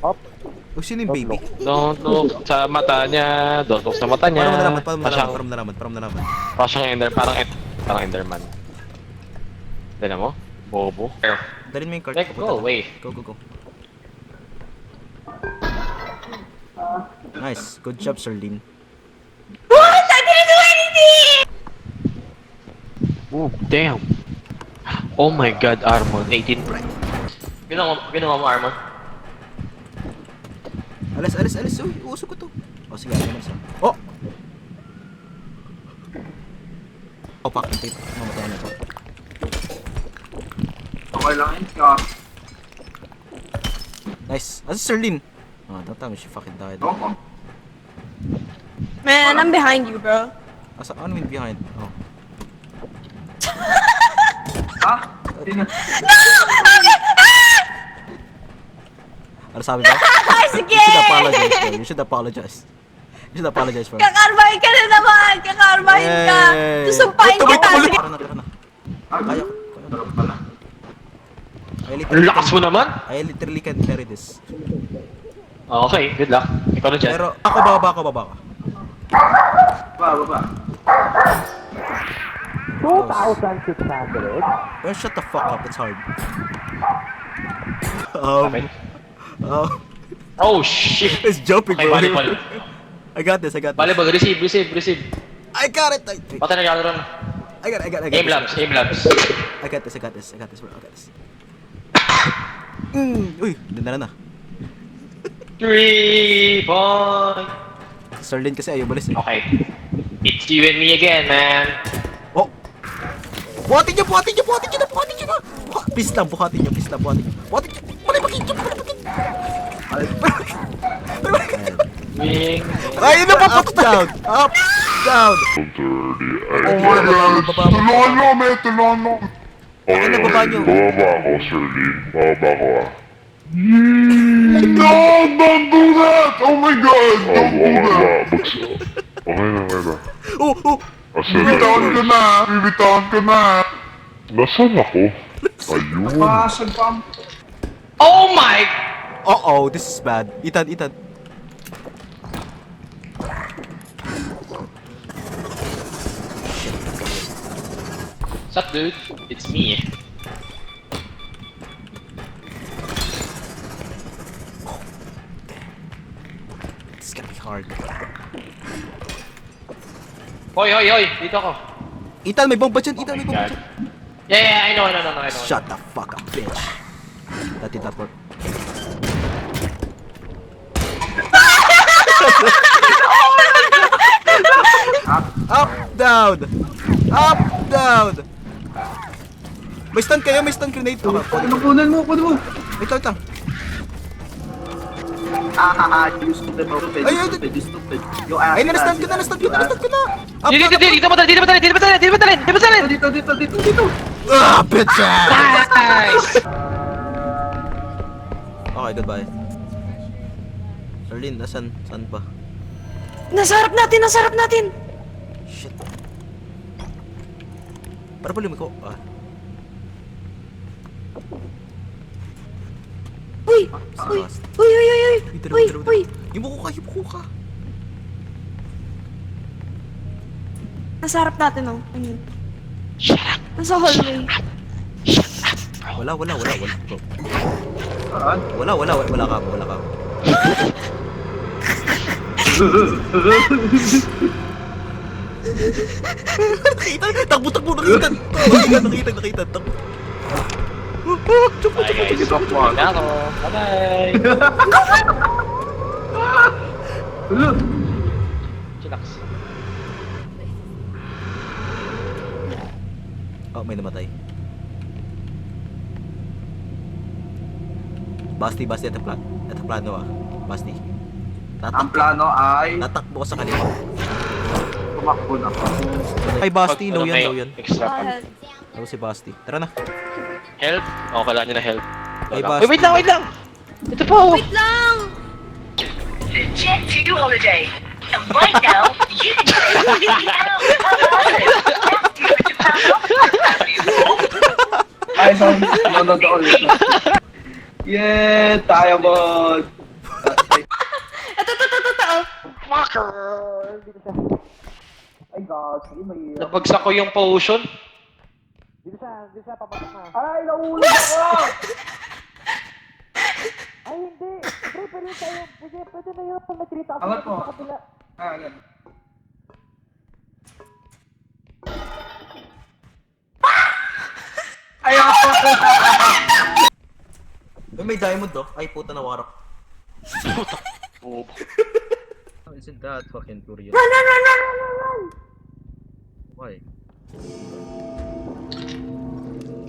Up. Oh, sino yung baby? Don't look sa mata niya. Don't look sa mata niya. Paano mo nalaman? Parang Enderman. Tignan mo. Bobo. Dalhin mo yung cart. Like, go away. Go. Nice. Good job, Sir Lin. What? I didn't do anything! Oh, damn. Oh my god, Armon. 18. Ginawa mo, Armon? Alis. Uy, uso ko to. Oh, sige. Ano naman siya? Oh! Oh, fucking tape. Mamatay na ito. Okay lang yun. Yeah. Nice. Asa Sir Lin? Oh, don't tell me she fucking died. Okay. Man, I'm behind you, bro. Asa, ano mean behind? Oh. Ha? Sino? Ano sabi ba? Sige! You should apologize. You should apologize for it. Kakarbahin ka na naman! Kakarbahin ka! Susumpahin kita! Sige! Tara na. Kaya ko. Ang lakas mo naman! I literally can't carry this. Okay, good luck. Ikaw na dyan. Pero, baba ka. Baba. 2,600? Well, shut the fuck up, it's hard. Okay. Oh shit! It's jumping, Okay, bro. volleyball. I got this. Volleyball, receive. I got it. Patay na gano'n. I got Aim this. labs. I got this, bro. I got this. Uy, dinala na. 3 point. Sir Lin kasi ayaw balis eh. Okay. It's you and me again, man. Oh! Buhatin niyo na! Please lang, buhatin niyo. Buhatin niyo. Malibakin! Wing. Ay, napapatok down! Up! Down! Oh my God! Tulungan mo! Ay, nababa niyo. Bababa ako, Sir Lin. Bababa ko ah. No! Don't do that! Oh my God! Don't do that! Okay na. Oh! Asan Bibitawan ka na! Nasaan ako? Ayun. Pasag pa! Oh my! Uh-oh, this is bad. Ethan. What's up, dude? It's me. This is gonna be hard. Hoy! Dito ako. Ethan, may bomba dyan. God. Yeah, I know. Shut the fuck up, bitch. That did not work. Up, down! May stun grenade. Kunin mo! Wait lang. You stupid. Ay, You stupid. Yung ass. Ay, na-stun ko na. Up, Dito ba talin? Dito! Ah, bitch! Nice! Okay, goodbye. Charlene, saan ba? Nasa harap natin! Shit. Para pala lumiko. Uy! Yumuko ka. Nasa harap natin, oh. Ayun. Shut up. Nasa hallway. Wala, bro. Saan? Wala ka. Takbo, nakita. Takbo. Chupo. Dito ako. Ako. Bye-bye. Chillax. Oh, may namatay. Basti, ito plano ah. Basti. Ang plano ay Tatakbo ko sa kaliwa. tumakbo na. Ay, Basti, low yan. Extra pa. Ako si Basti. Tara na. Help? Oo, kailangan nyo na help. Ay, Wala. Basti. Wait lang! Ito pa oh! Wait lang! Jet to holiday. And right now, you can get Ay, no. Yeah, tayo mo. motherfucker! Nabagsak ko yung potion. Uy, may diamond do. Ay, puta na warok. Oh. Isn't that fucking curious? Run! Why?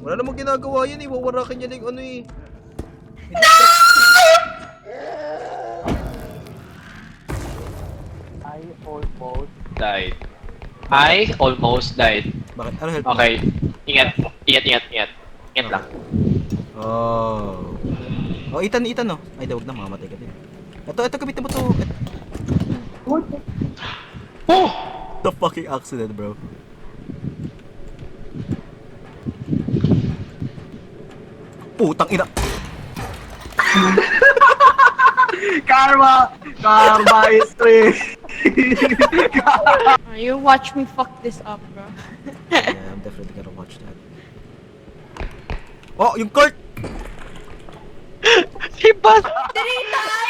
Wala namang ginagawa yan eh. Wawarakin yan yung ano eh. Died. I almost died. Bakit? Ano help? Okay. Ingat. Ingat lang. Oh. Oh, Ethan oh. Ay, dawag na, mamamatay ka din. Ito, gamitin mo to. Oh! The fucking accident, bro. Putang ina. Karma is free. You watch me fuck this up, bro. Yeah, I'm definitely gonna watch that. Oh, yung cart! Si Bas! Dirita!